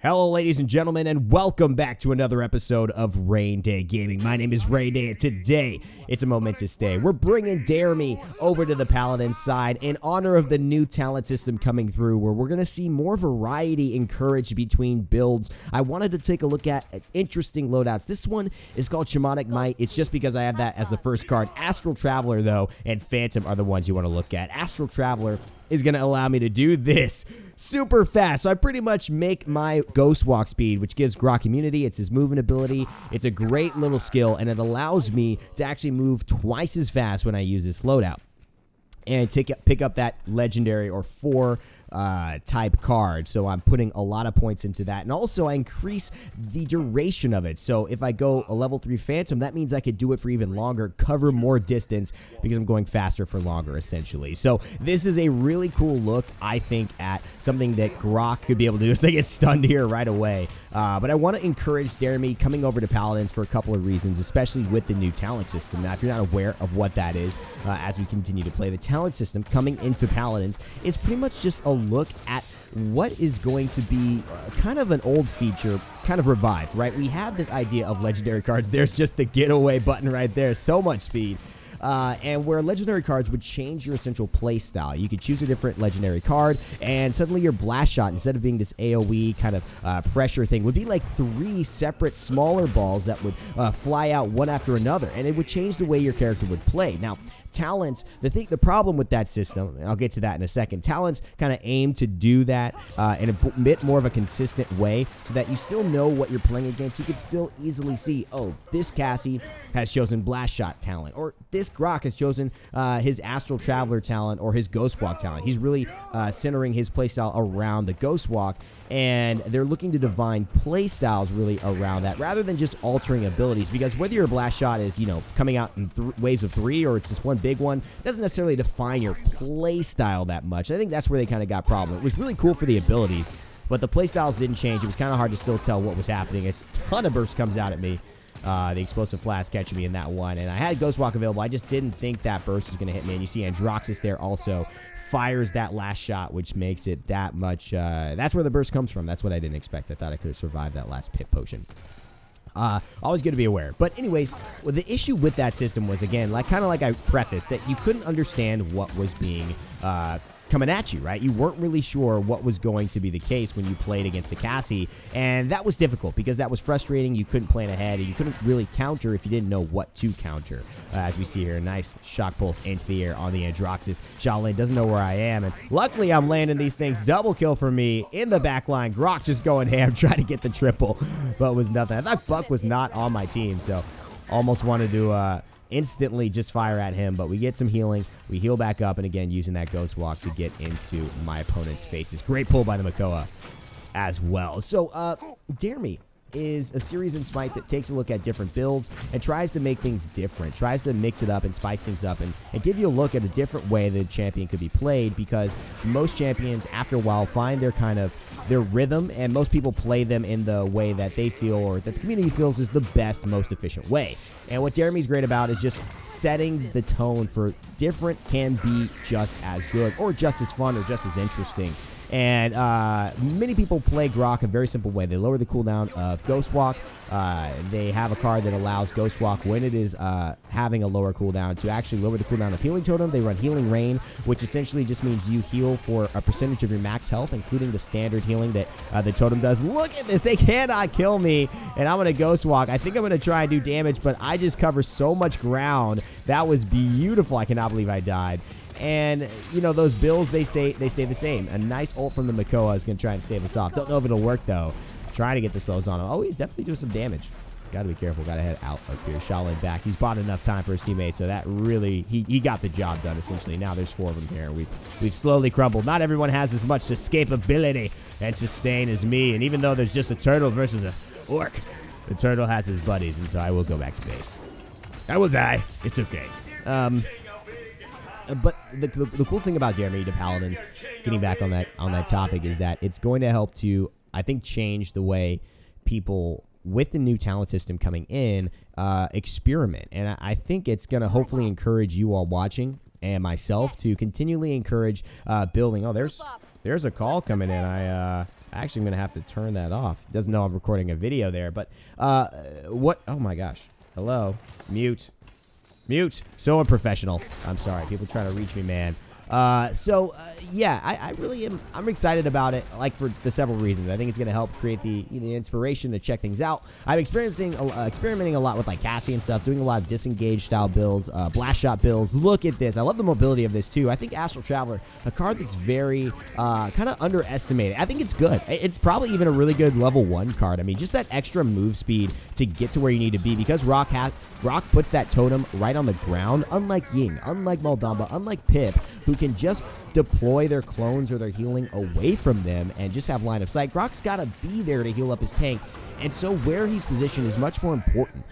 Hello, ladies and gentlemen, and welcome back to another episode of Raynday Gaming. My name is Raynday, and today it's a momentous day. We're bringing Jeremy over to the Paladins side in honor of the new talent system coming through, where we're going to see more variety encouraged between builds. I wanted to take a look at interesting loadouts. This one is called Shamanic Might. It's just because I have that as the first card. Astral Traveler, though, and Phantom are the ones you want to look at. Astral Traveler is going to allow me to do this super fast. So I pretty much make my ghost walk speed, which gives GROHK immunity. It's his movement ability. It's a great little skill, and it allows me to actually move twice as fast when I use this loadout. And pick up that legendary or 4 type card. So I'm putting a lot of points into that. And also I increase the duration of it. So if I go a level 3 Phantom, that means I could do it for even longer, cover more distance because I'm going faster for longer essentially. So this is a really cool look, I think, at something that GROHK could be able to do. So I get stunned here right away. But I want to encourage Jeremy coming over to Paladins for a couple of reasons, especially with the new talent system. Now, if you're not aware of what that is, as we continue to play, the talent system coming into Paladins is pretty much just a look at what is going to be kind of an old feature, kind of revived, right? We had this idea of legendary cards. There's just the getaway button right there. So much speed. And where legendary cards would change your essential play style. You could choose a different legendary card, and suddenly your blast shot, instead of being this AoE kind of pressure thing, would be like 3 separate smaller balls that would fly out one after another, and it would change the way your character would play. Now, talents, the problem with that system, and I'll get to that in a second, talents kind of aim to do that in a bit more of a consistent way, so that you still know what you're playing against. You could still easily see, oh, this Cassie has chosen blast shot talent, or this GROHK has chosen his Astral Traveler talent or his Ghost Walk talent. He's really centering his playstyle around the Ghost Walk, and they're looking to divine playstyles really around that, rather than just altering abilities, because whether your blast shot is, you know, coming out in waves of 3 or it's just one big one, doesn't necessarily define your playstyle that much. I think that's where they kind of got problem. It was really cool for the abilities, but the playstyles didn't change. It was kind of hard to still tell what was happening. A ton of burst comes out at me. The explosive flask catching me in that one, and I had Ghost Walk available. I just didn't think that burst was going to hit me, and you see Androxus there also fires that last shot, which makes it that much, that's where the burst comes from. That's what I didn't expect. I thought I could have survived that last pit potion. Always good to be aware. But anyways, the issue with that system was, again, kind of like I prefaced, that you couldn't understand what was being coming at you, right? You weren't really sure what was going to be the case when you played against a Cassie, and that was difficult because that was frustrating. You couldn't plan ahead, and you couldn't really counter if you didn't know what to counter. As we see here, a nice shock pulse into the air on the Androxus. Shaolin doesn't know where I am, and luckily I'm landing these things. Double kill for me in the back line. GROHK just going ham, trying to get the triple, but it was nothing. I thought Buck was not on my team, so almost wanted to instantly just fire at him, but we get some healing. We heal back up, and again, using that Ghost Walk to get into my opponent's faces. Great pull by the Makoa as well. So, Jeremy is a series in Smite that takes a look at different builds and tries to make things different, tries to mix it up and spice things up, and give you a look at a different way the champion could be played, because most champions, after a while, find their rhythm, and most people play them in the way that they feel, or that the community feels is the best, most efficient way. And what Jeremy's great about is just setting the tone for different can be just as good, or just as fun, or just as interesting. And many people play GROHK a very simple way. They lower the cooldown of Ghost Walk. They have a card that allows Ghost Walk, when it is having a lower cooldown, to actually lower the cooldown of Healing Totem. They run Healing Rain, which essentially just means you heal for a percentage of your max health, including the standard healing that the totem does. Look at this. They cannot kill me, and I'm going to Ghost Walk. I think I'm going to try and do damage, but I just cover so much ground. That was beautiful. I cannot believe I died. And, you know, those builds, they stay the same. A nice ult from the Makoa is going to try and stave us off. Don't know if it'll work, though. Trying to get the slows on him. Oh, he's definitely doing some damage. Got to be careful. Got to head out of here. Shaolin back. He's bought enough time for his teammates, so that really, he got the job done, essentially. Now there's 4 of them here. We've slowly crumbled. Not everyone has as much escapability and sustain as me, and even though there's just a turtle versus a orc, the turtle has his buddies, and so I will go back to base. I will die. It's okay. But the cool thing about Jeremy to Paladins, getting back on that topic, is that it's going to help to, I think, change the way people, with the new talent system coming in, experiment. And I think it's going to hopefully encourage you all watching, and myself, to continually encourage building. Oh, there's a call coming in. I Actually, I'm going to have to turn that off. Doesn't know I'm recording a video there, but what? Oh my gosh. Hello. Mute. Mute. So unprofessional. I'm sorry. People try to reach me, man. Yeah, I really am. I'm excited about it, like for the several reasons. I think it's going to help create the inspiration to check things out. I'm experimenting a lot with like Cassie and stuff, doing a lot of disengage style builds, blast shot builds. Look at this. I love the mobility of this too. I think Astral Traveler, a card that's very kind of underestimated. I think it's good. It's probably even a really good level 1 card. I mean, just that extra move speed to get to where you need to be, because GROHK puts that totem right on the ground, unlike Ying, unlike Moldamba, unlike Pip, who can just deploy their clones or their healing away from them and just have line of sight. GROHK's got to be there to heal up his tank, and so where he's positioned is much more important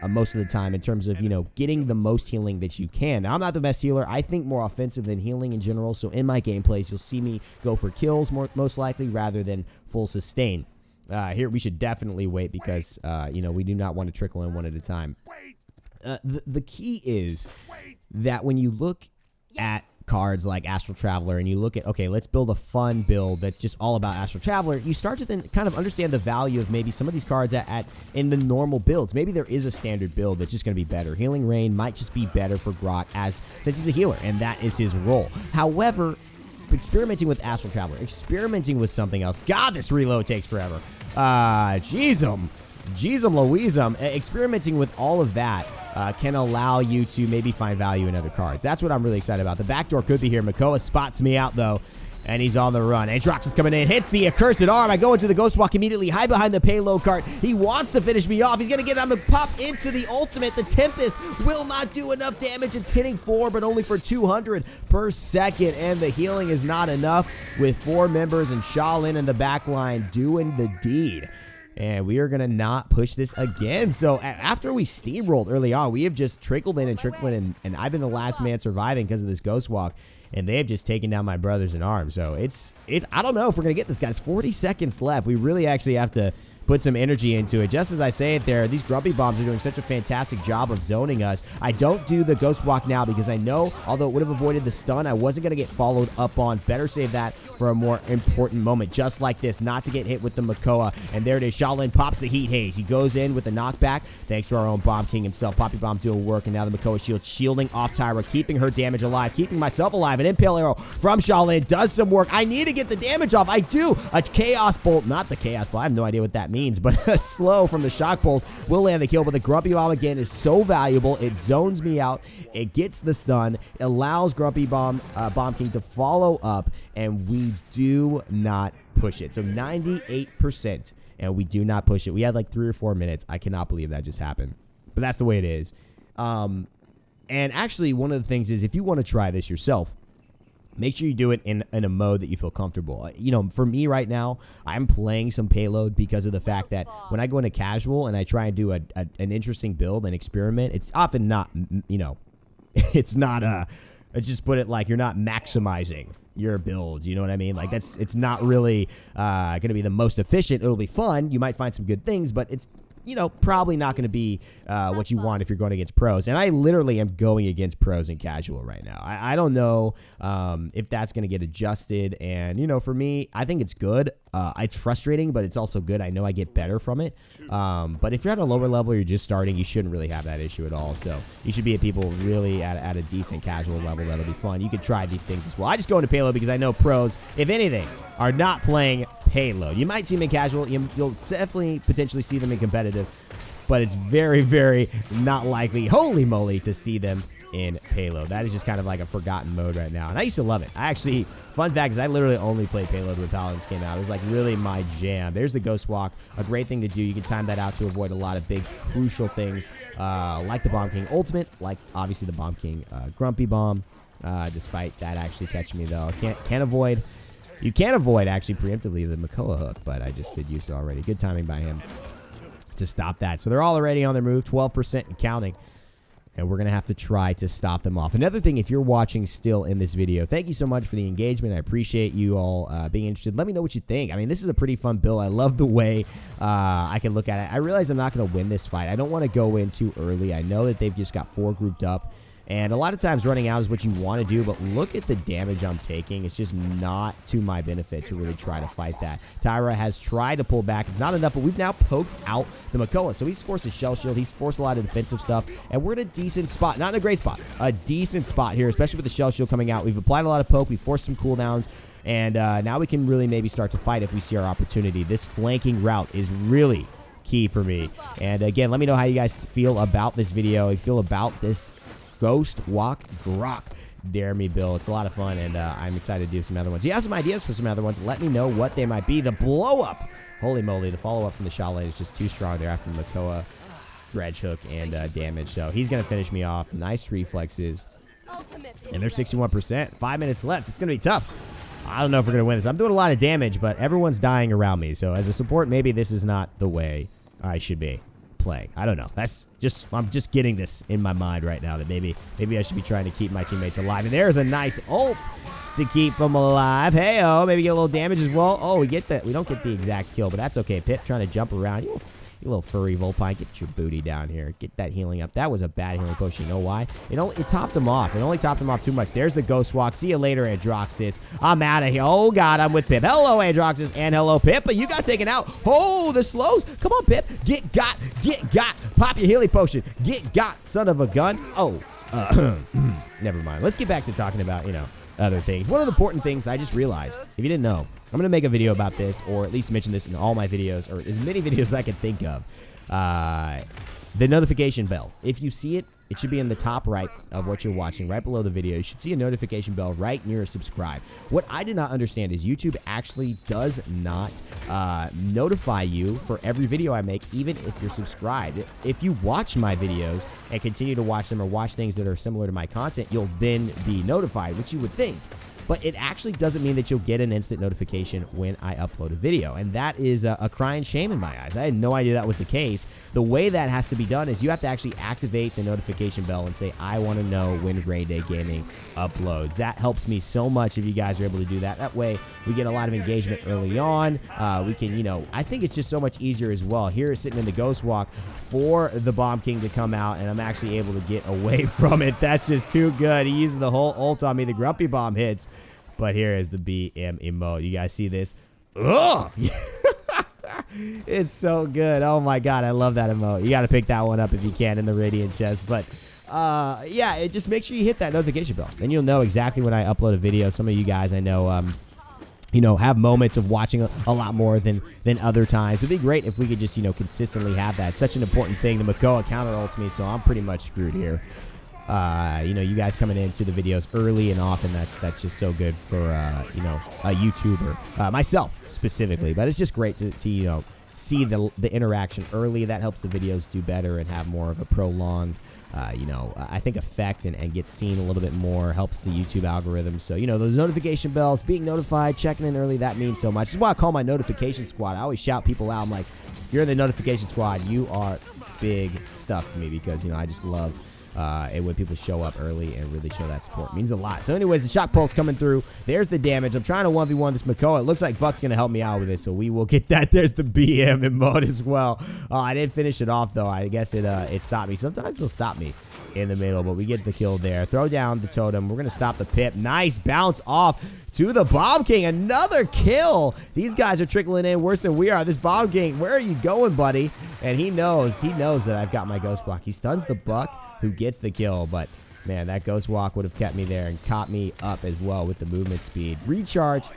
most of the time in terms of, getting the most healing that you can. Now, I'm not the best healer. I think more offensive than healing in general, so in my gameplays, you'll see me go for kills most likely rather than full sustain. Here, we should definitely wait because, we do not want to trickle in one at a time. The key is that when you look at cards like Astral Traveler and you look at, okay, let's build a fun build that's just all about Astral Traveler, you start to then kind of understand the value of maybe some of these cards in the normal builds. Maybe there is a standard build that's just going to be better. Healing Rain might just be better for GROHK since he's a healer and that is his role. However, experimenting with Astral Traveler, experimenting with something else. God, this reload takes forever. Jeezum Louisum. Experimenting with all of that can allow you to maybe find value in other cards. That's what I'm really excited about. The backdoor could be here. Makoa spots me out, though, and he's on the run. Aatrox is coming in, hits the accursed arm. I go into the Ghost Walk immediately, hide behind the payload cart. He wants to finish me off. He's going to get on the pop into the ultimate. The Tempest will not do enough damage. It's hitting 4, but only for 200 per second, and the healing is not enough with 4 members and Shaolin in the back line doing the deed. And we are going to not push this again. So after we steamrolled early on, we have just trickled in, and I've been the last man surviving because of this Ghost Walk, and they have just taken down my brothers in arms. So it's I don't know if we're going to get this, guys. 40 seconds left. We really actually have to put some energy into it. Just as I say it there, these Grumpy Bombs are doing such a fantastic job of zoning us. I don't do the Ghost Walk now because I know, although it would have avoided the stun, I wasn't going to get followed up on. Better save that for a more important moment, just like this, not to get hit with the Makoa. And there it is. Shaolin pops the Heat Haze. He goes in with the knockback, thanks to our own Bomb King himself. Poppy Bomb doing work, and now the Makoa shield shielding off Tyra, keeping her damage alive, keeping myself alive. An Impale Arrow from Shaolin does some work. I need to get the damage off. I do. A Chaos Bolt, not the Chaos Bolt. I have no idea what that means, but a slow from the Shock Bolts will land the kill, but the Grumpy Bomb again is so valuable. It zones me out. It gets the stun, allows Grumpy Bomb King to follow up, and we do not push it. So 98%, and we do not push it. We had like 3 or 4 minutes. I cannot believe that just happened, but that's the way it is. And actually, one of the things is, if you want to try this yourself, make sure you do it in a mode that you feel comfortable. For me right now, I'm playing some payload because of the fact that when I go into casual and I try and do an interesting build and experiment, it's often not, it's not, I just put it like, you're not maximizing your builds, you know what I mean? Like, it's not really going to be the most efficient. It'll be fun. You might find some good things, but it's, probably not going to be what you want if you're going against pros. And I literally am going against pros in casual right now. I don't know if that's going to get adjusted. And, for me, I think it's good. It's frustrating, but it's also good. I know I get better from it. But if you're at a lower level, you're just starting, you shouldn't really have that issue at all. So you should be at people really at a decent casual level. That'll be fun. You could try these things as well. I just go into payload because I know pros, if anything, are not playing payload. You might see them in casual. You'll definitely potentially see them in competitive, but it's very, very not likely, holy moly, to see them in payload. That is just kind of like a forgotten mode right now, and I used to love it. Fun fact is, I literally only played payload when Paladins came out. It was like really my jam. There's the Ghost Walk, a great thing to do. You can time that out to avoid a lot of big crucial things, like the Bomb King ultimate, like obviously the Bomb King Grumpy Bomb, despite that actually catching me though. You can't avoid actually preemptively the Makoa hook, but I just did use it already. Good timing by him to stop that. So they're all already on their move, 12% and counting. And we're going to have to try to stop them off. Another thing, if you're watching still in this video, thank you so much for the engagement. I appreciate you all being interested. Let me know what you think. I mean, this is a pretty fun build. I love the way I can look at it. I realize I'm not going to win this fight. I don't want to go in too early. I know that they've just got 4 grouped up. And a lot of times running out is what you want to do, but look at the damage I'm taking. It's just not to my benefit to really try to fight that. Tyra has tried to pull back. It's not enough, but we've now poked out the Makoa. So he's forced a shell shield. He's forced a lot of defensive stuff, and we're in a decent spot. Not in a great spot. A decent spot here, especially with the shell shield coming out. We've applied a lot of poke. We've forced some cooldowns, and now we can really maybe start to fight if we see our opportunity. This flanking route is really key for me. And again, let me know how you guys feel about this video. How you feel about this Ghost Walk GROHK Dare Me build. It's a lot of fun, and I'm excited to do some other ones. You have some ideas for some other ones, let me know what they might be. The blow up, holy moly, the follow up from the Shaolin is just too strong there after the Makoa dredge hook and damage. So he's gonna finish me off. Nice reflexes, and there's 61%. 5 minutes left. It's gonna be tough. I don't know if we're gonna win this. I'm doing a lot of damage, but everyone's dying around me. So as a support, maybe this is not the way I should be playing. I don't know. I'm just getting this in my mind right now that maybe I should be trying to keep my teammates alive. And there's a nice ult to keep them alive. Hey-oh, maybe get a little damage as well. Oh, we get that. We don't get the exact kill, but that's okay. Pip trying to jump around. You little furry Volpine, get your booty down here. Get that healing up. That was a bad healing potion. You know why? It topped him off. It only topped him off too much. There's the Ghost Walk. See you later, Androxus. I'm out of here. Oh, God, I'm with Pip. Hello, Androxus, and hello, Pip. But you got taken out. Oh, the slows. Come on, Pip. Get got. Get got. Pop your healing potion. Get got, son of a gun. Oh, never mind. Let's get back to talking about, other things. One of the important things I just realized, if you didn't know, I'm going to make a video about this, or at least mention this in all my videos, or as many videos as I can think of. The notification bell. If you see it, it should be in the top right of what you're watching, right below the video. You should see a notification bell right near subscribe. What I did not understand is YouTube actually does not notify you for every video I make, even if you're subscribed. If you watch my videos and continue to watch them or watch things that are similar to my content, you'll then be notified, which you would think. But it actually doesn't mean that you'll get an instant notification when I upload a video. And that is a crying shame in my eyes. I had no idea that was the case. The way that has to be done is you have to actually activate the notification bell and say, I want to know when Raynday Gaming uploads. That helps me so much if you guys are able to do that. That way we get a lot of engagement early on. We can, I think it's just so much easier as well. Here sitting in the Ghost Walk for the Bomb King to come out, and I'm actually able to get away from it. That's just too good. He uses the whole ult on me. The Grumpy Bomb hits. But here is the BM emote. You guys see this? Ugh! It's so good. Oh my God, I love that emote. You got to pick that one up if you can in the Radiant chest. But yeah, it just make sure you hit that notification bell. Then you'll know exactly when I upload a video. Some of you guys I know, have moments of watching a lot more than other times. It'd be great if we could just, consistently have that. It's such an important thing. The Makoa counter ults me, so I'm pretty much screwed here. You guys coming into the videos early and often, that's just so good for, a YouTuber, myself specifically, but it's just great to see the interaction early. That helps the videos do better and have more of a prolonged, I think effect and get seen a little bit more, helps the YouTube algorithm. So, those notification bells, being notified, checking in early, that means so much. This is why I call my notification squad. I always shout people out. I'm like, if you're in the notification squad, you are big stuff to me because, I just love and when people show up early and really show that support. It means a lot. So anyways, the shock pulse coming through. There's the damage. I'm trying to 1v1 this Makoa. It looks like Buck's going to help me out with this, so we will get that. There's the BM in mode as well. I didn't finish it off, though. I guess it stopped me. Sometimes they'll stop me in the middle, but we get the kill there. Throw down the totem. We're going to stop the Pip. Nice bounce off to the Bomb King. Another kill. These guys are trickling in worse than we are. This Bomb King, where are you going, buddy? And he knows that I've got my Ghost Walk. He stuns the Buck, who gets the kill, but man, that Ghost Walk would have kept me there and caught me up as well with the movement speed. Recharge.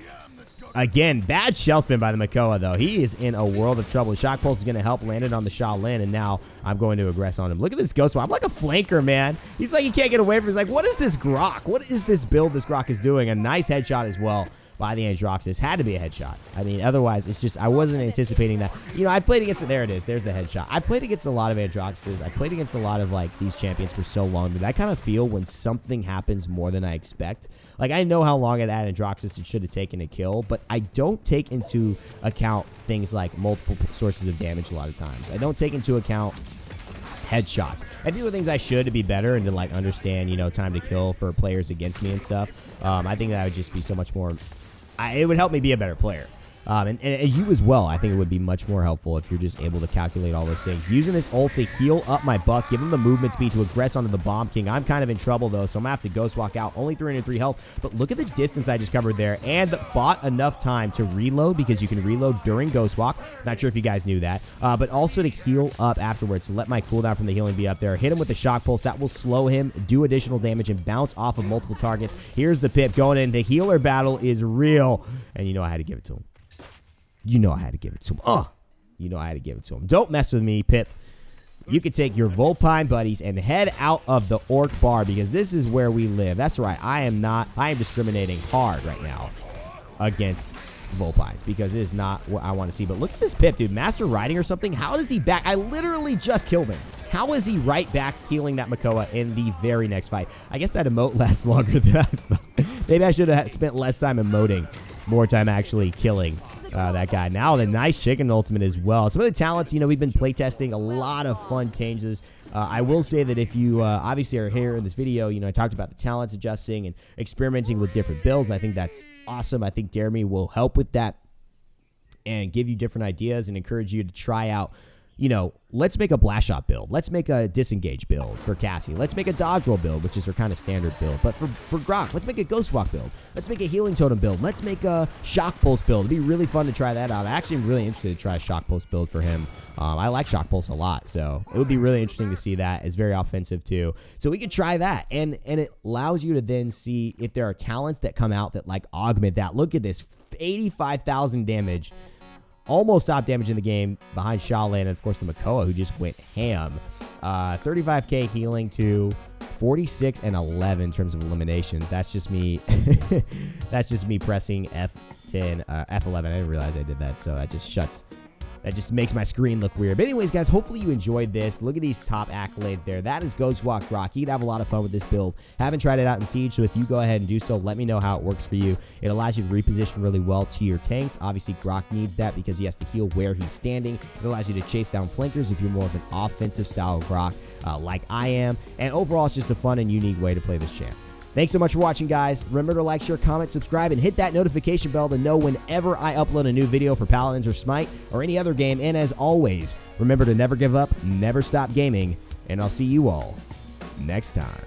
Again, bad shell spin by the Makoa, though. He is in a world of trouble. Shock Pulse is going to help, landed on the Shaolin, and now I'm going to aggress on him. Look at this Ghost Walk. I'm like a flanker, man. He's like, he can't get away from it. He's like, what is this GROHK? What is this build this GROHK is doing? A nice headshot as well by the Androxus. Had to be a headshot. I mean, otherwise, it's just, I wasn't anticipating that. I played against it. There it is. There's the headshot. I played against a lot of Androxuses. I played against a lot of, like, these champions for so long, but I kind of feel when something happens more than I expect. Like, I know how long that Androxus it should have taken to kill, but I don't take into account things like multiple sources of damage a lot of times. I don't take into account headshots. I do the things I should to be better and to like understand, time to kill for players against me and stuff. I think that would just be so much more, it would help me be a better player. And you as well, I think it would be much more helpful if you're just able to calculate all those things. Using this ult to heal up my buck, give him the movement speed to aggress onto the Bomb King. I'm kind of in trouble, though, so I'm going to have to Ghost Walk out. Only 303 health, but look at the distance I just covered there, and bought enough time to reload, because you can reload during Ghost Walk. Not sure if you guys knew that, but also to heal up afterwards, to let my cooldown from the healing be up there. Hit him with the Shock Pulse. That will slow him, do additional damage, and bounce off of multiple targets. Here's the Pip going in. The healer battle is real, and you know I had to give it to him. You know I had to give it to him. You know I had to give it to him. Don't mess with me, Pip. You could take your Vulpine buddies and head out of the Orc Bar, because this is where we live. That's right. I am discriminating hard right now against Vulpines, because it is not what I want to see. But look at this Pip, dude. Master Riding or something? How does he back? I literally just killed him. How is he right back healing that Makoa in the very next fight? I guess that emote lasts longer than I thought. Maybe I should have spent less time emoting, more time actually killing that guy. Now the nice chicken ultimate as well. Some of the talents, you know, we've been playtesting a lot of fun changes. I will say that if you obviously are here in this video, you know, I talked about the talents adjusting and experimenting with different builds. I think that's awesome. I think Jeremy will help with that and give you different ideas and encourage you to try out, you know, let's make a blast shot build. Let's make a disengage build for Cassie. Let's make a dodge roll build, which is her kind of standard build. But for GROHK, let's make a ghost walk build. Let's make a healing totem build. Let's make a shock pulse build. It'd be really fun to try that out. I actually am really interested to try a shock pulse build for him. I like shock pulse a lot, so it would be really interesting to see that. It's very offensive too. So we could try that, and it allows you to then see if there are talents that come out that like augment that. Look at this, 85,000 damage. Almost top damage in the game behind Shaolin, and of course the Makoa, who just went ham. 35k healing to 46 and 11 in terms of eliminations. That's just me. That's just me pressing F10, F11. I didn't realize I did that, so that just makes my screen look weird. But anyways, guys, hopefully you enjoyed this. Look at these top accolades there. That is Ghost Walk GROHK. You can have a lot of fun with this build. Haven't tried it out in Siege, so if you go ahead and do so, let me know how it works for you. It allows you to reposition really well to your tanks. Obviously, GROHK needs that because he has to heal where he's standing. It allows you to chase down flankers if you're more of an offensive style of GROHK, like I am. And overall, it's just a fun and unique way to play this champ. Thanks so much for watching, guys. Remember to like, share, comment, subscribe, and hit that notification bell to know whenever I upload a new video for Paladins or Smite or any other game. And as always, remember to never give up, never stop gaming, and I'll see you all next time.